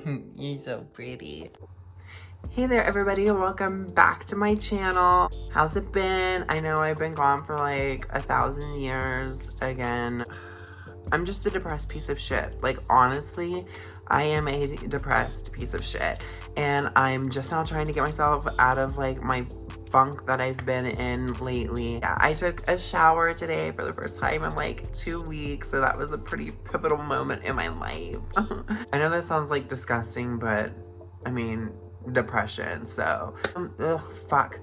You're so pretty. Hey there everybody, welcome back to my channel. How's it been? I know I've been gone for like 1,000 years again. I'm just a depressed piece of shit. Like, honestly, I am a depressed piece of shit. And I'm just now trying to get myself out of like my funk that I've been in lately. Yeah, I took a shower today for the first time in like 2 weeks, so that was a pretty pivotal moment in my life. I know that sounds like disgusting, but I mean, depression, so ugh, fuck,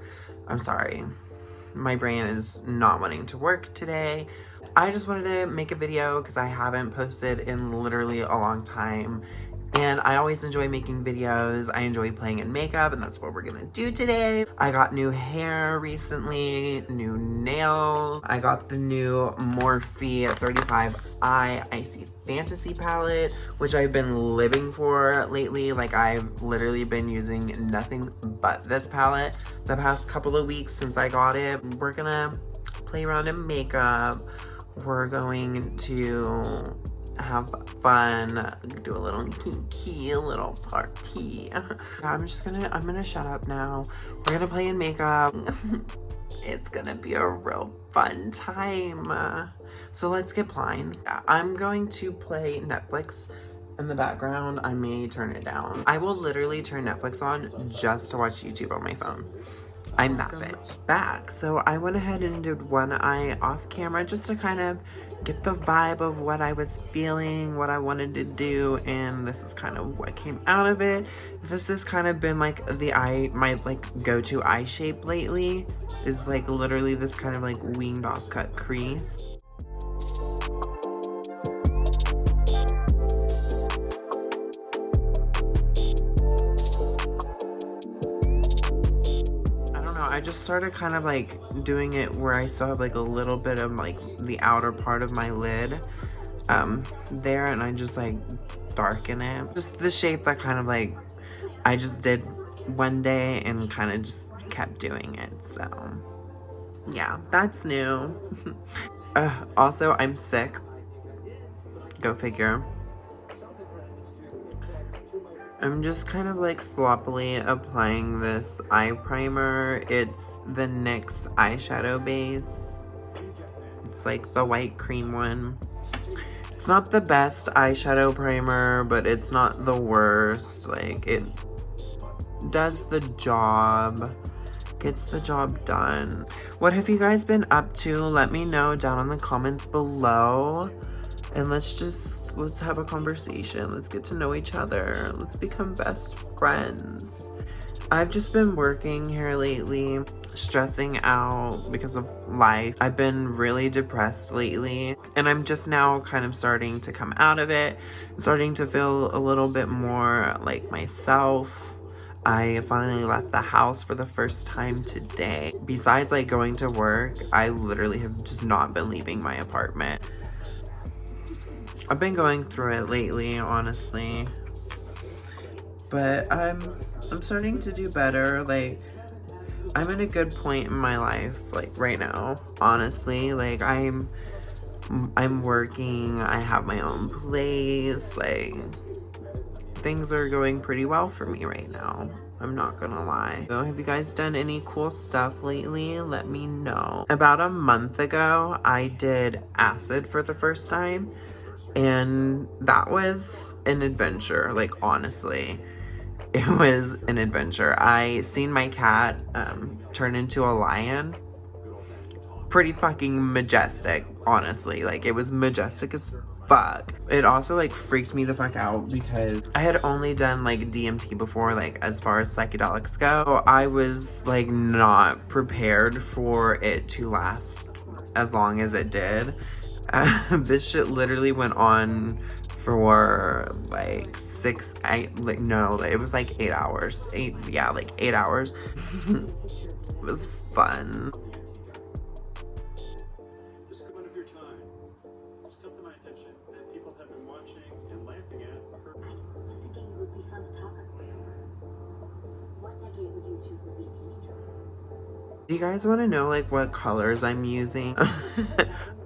I'm sorry, my brain is not wanting to work today. I just wanted to make a video because I haven't posted in literally a long time, and I always enjoy making videos. I enjoy playing in makeup, and that's what we're gonna do today. I got new hair recently, new nails. I got the new Morphe 35i Icy Fantasy palette, which I've been living for lately. Like, I've literally been using nothing but this palette the past couple of weeks since I got it. We're gonna play around in makeup. We're going to have fun, do a little kinky, a little party. I'm gonna shut up now. We're gonna play in makeup. It's gonna be a real fun time. So let's get blind. I'm going to play Netflix in the background. I may turn it down. I will literally turn Netflix on just to watch YouTube on my phone. I'm that bitch. Back. So I went ahead and did one eye off camera just to kind of get the vibe of what I was feeling, what I wanted to do, and this is kind of what came out of it. This has kind of been like my like go-to eye shape lately, is like literally this kind of like winged off cut crease. I just started kind of like doing it where I still have like a little bit of like the outer part of my lid there, and I just like darken it. Just the shape that kind of like I just did one day and kind of just kept doing it. So yeah, that's new. Also, I'm sick. Go figure. I'm just kind of like sloppily applying this eye primer. It's the NYX eyeshadow base. It's like the white cream one. It's not the best eyeshadow primer, but it's not the worst. Like, it does the job, gets the job done. What have you guys been up to? Let me know down in the comments below, and let's have a conversation. Let's get to know each other. Let's become best friends. I've just been working here lately, stressing out because of life. I've been really depressed lately, and I'm just now kind of starting to come out of it, starting to feel a little bit more like myself. I finally left the house for the first time today. Besides like going to work, I literally have just not been leaving my apartment. I've been going through it lately, honestly, but I'm starting to do better. Like, I'm in a good point in my life, like right now, honestly. Like, I'm working, I have my own place, like things are going pretty well for me right now. I'm not gonna lie. So have you guys done any cool stuff lately? Let me know. About a month ago, I did acid for the first time. And that was an adventure, like, honestly. It was an adventure. I seen my cat turn into a lion. Pretty fucking majestic, honestly. Like, it was majestic as fuck. It also, like, freaked me the fuck out because I had only done, like, DMT before, like, as far as psychedelics go. So I was, like, not prepared for it to last as long as it did. This shit literally went on for like it was like 8 hours. 8 hours. It was fun. Do you guys want to know like what colors I'm using?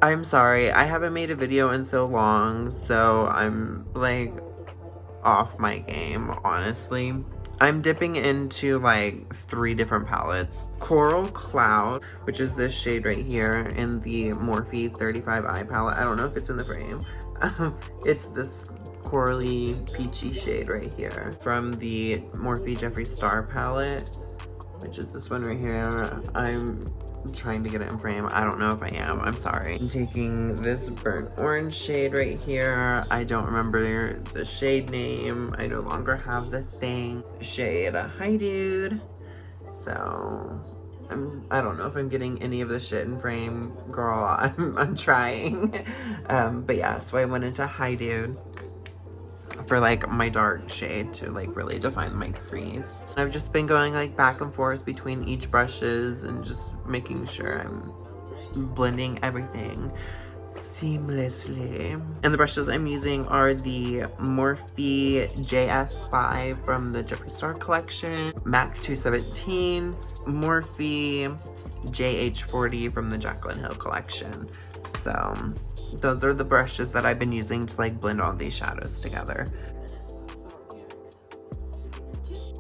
I'm sorry, I haven't made a video in so long, so I'm like off my game, honestly. I'm dipping into like 3 different palettes. Coral Cloud, which is this shade right here in the Morphe 35i palette. I don't know if it's in the frame. It's this corally peachy shade right here from the Morphe Jeffree Star palette, which is this one right here. I'm trying to get it in frame. I don't know if I am. I'm sorry. I'm taking this burnt orange shade right here. I don't remember the shade name. I no longer have the thing. Shade Hi Dude. So I don't know if I'm getting any of this shit in frame, girl. I'm trying. But yeah, so I went into Hi Dude for like my dark shade to like really define my crease. I've just been going like back and forth between each brushes and just making sure I'm blending everything seamlessly. And the brushes I'm using are the Morphe JS5 from the Jeffree Star collection, MAC 217, Morphe JH40 from the Jaclyn Hill collection. So those are the brushes that I've been using to like blend all these shadows together.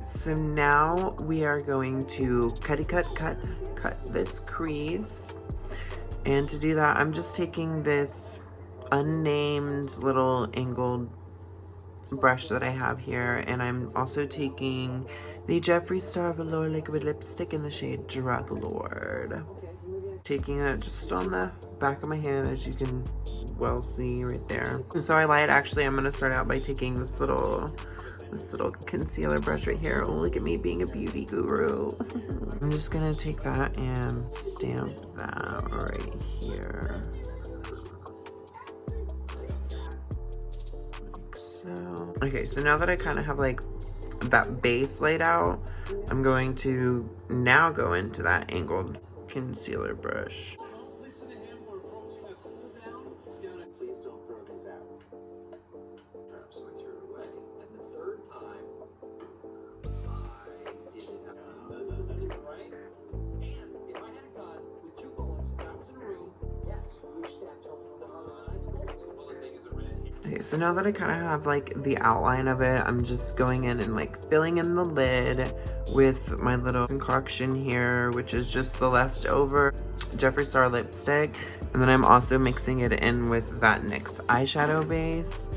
So now we are going to cut this crease. And to do that, I'm just taking this unnamed little angled brush that I have here, and I'm also taking the Jeffree Star Velour Liquid Lipstick in the shade Drug Lord. Taking that just on the back of my hand, as you can well see right there. So I lied. Actually, I'm gonna start out by taking this little concealer brush right here. Oh, look at me being a beauty guru. I'm just gonna take that and stamp that right here. Like so. Okay, so now that I kind of have like that base laid out, I'm going to now go into that angled concealer brush. Okay, so now that I kind of have like the outline of it, I'm just going in and like filling in the lid with my little concoction here, which is just the leftover Jeffree Star lipstick. And then I'm also mixing it in with that NYX eyeshadow base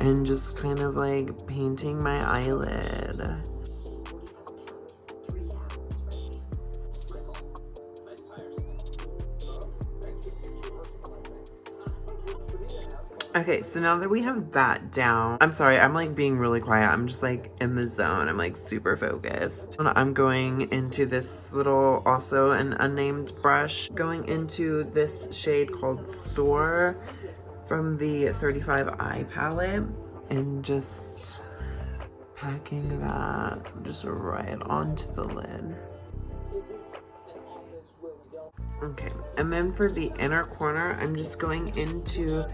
and just kind of like painting my eyelid. Okay, so now that we have that down, I'm sorry, I'm like being really quiet. I'm just like in the zone. I'm like super focused. I'm going into this little, also an unnamed brush, going into this shade called Soar from the 35i palette, and just packing that just right onto the lid. Okay, and then for the inner corner, I'm just going into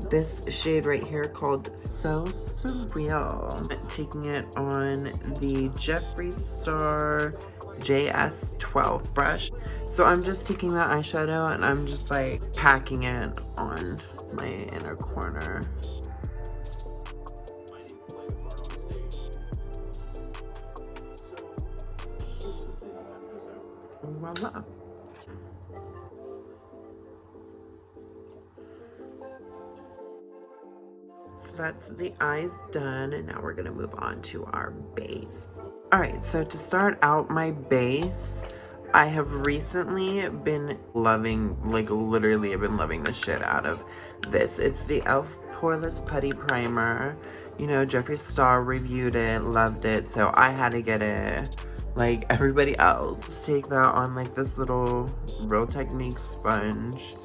this shade right here called So Surreal. Taking it on the Jeffree Star JS12 brush. So I'm just taking that eyeshadow and I'm just like packing it on my inner corner. Voila. So that's the eyes done, and now we're gonna move on to our base. All right, so to start out my base, I have recently been loving, like literally I've been loving the shit out of this. It's the e.l.f. Poreless Putty Primer. You know, Jeffree Star reviewed it, loved it, so I had to get it like everybody else. Just take that on like this little Real Technique sponge,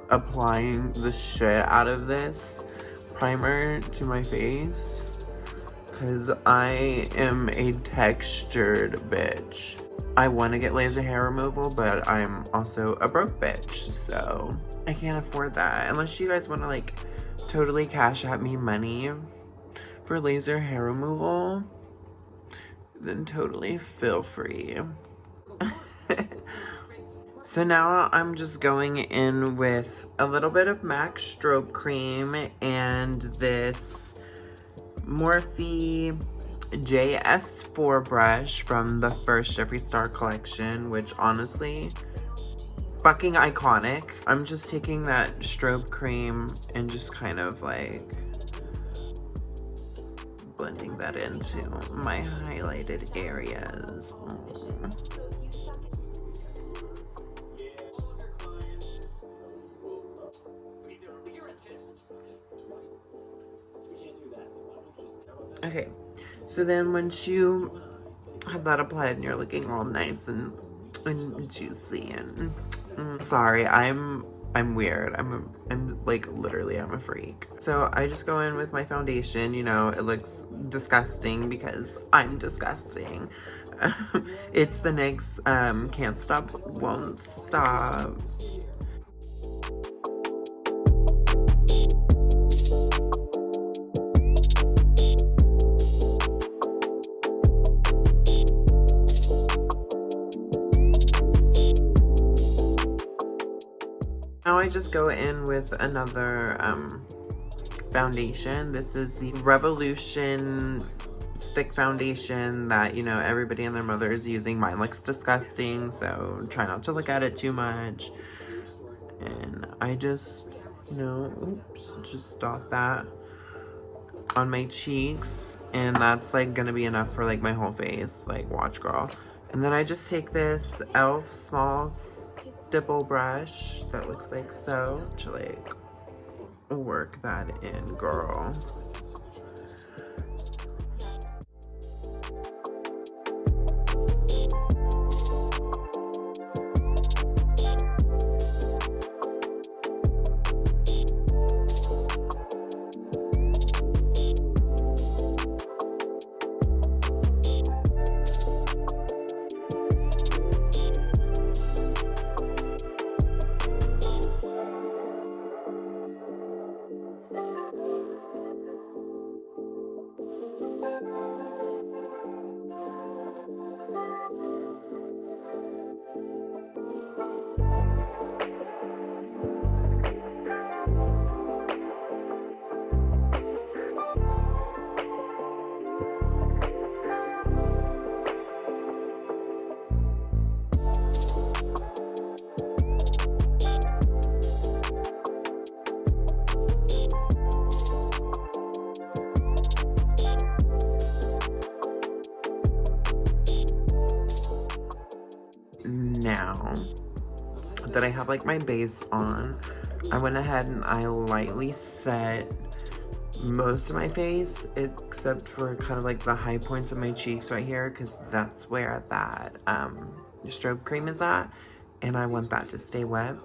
applying the shit out of this primer to my face, because I am a textured bitch. I want to get laser hair removal, but I'm also a broke bitch, so I can't afford that. Unless you guys want to like totally cash at me money for laser hair removal, then totally feel free. So now I'm just going in with a little bit of MAC Strobe Cream and this Morphe JS4 brush from the first Jeffree Star collection, which honestly, fucking iconic. I'm just taking that strobe cream and just kind of like blending that into my highlighted areas. Okay, so then once you have that applied and you're looking all nice and juicy and sorry, I'm weird. I'm like literally I'm a freak. So I just go in with my foundation. You know, it looks disgusting because I'm disgusting. It's the NYX Can't Stop Won't Stop. Now I just go in with another foundation. This is the Revolution stick foundation that, you know, everybody and their mother is using. Mine looks disgusting, so try not to look at it too much. And I just, you know, oops, just dot that on my cheeks. And that's like gonna be enough for like my whole face. Like, watch, girl. And then I just take this e.l.f. small stipple brush that looks like so to like work that in, girl. Now that I have like my base on, I went ahead and I lightly set most of my face except for kind of like the high points of my cheeks right here, because that's where that strobe cream is at and I want that to stay wet.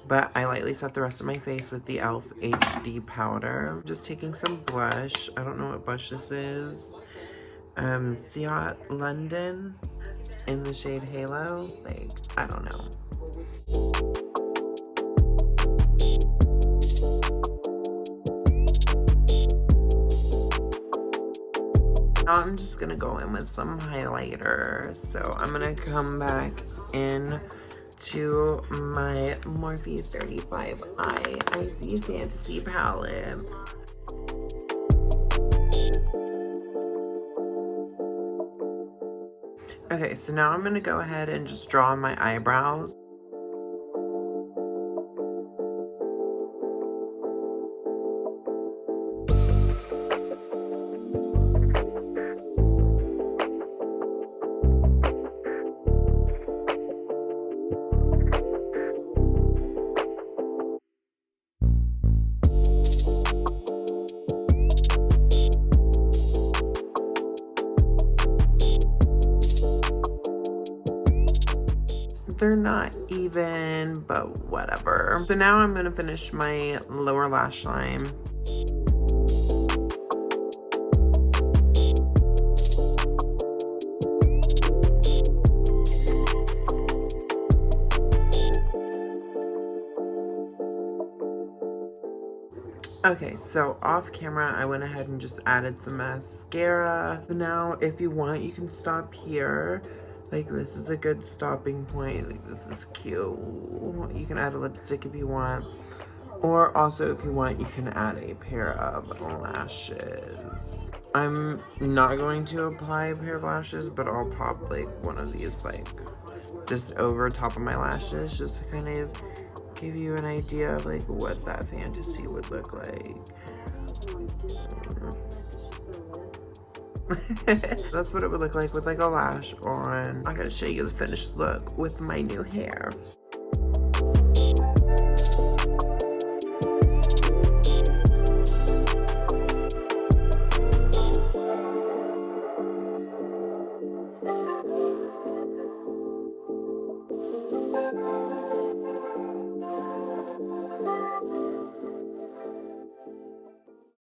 But I lightly set the rest of my face with the e.l.f. HD powder. I'm just taking some blush. I don't know what blush this is. Ciot London in the shade Halo. Like, I don't know. Now I'm just gonna go in with some highlighter. So I'm gonna come back in to my Morphe 35i Icy Fantasy palette. Okay, so now I'm gonna go ahead and just draw my eyebrows. They're not even, but whatever. So now I'm gonna finish my lower lash line. Okay, so off camera, I went ahead and just added some mascara. So now, if you want, you can stop here. Like, this is a good stopping point. Like, this is cute. You can add a lipstick if you want. Or also, if you want, you can add a pair of lashes. I'm not going to apply a pair of lashes, but I'll pop like one of these like just over top of my lashes just to kind of give you an idea of like what that fantasy would look like. That's what it would look like with like a lash on. I gotta show you the finished look with my new hair.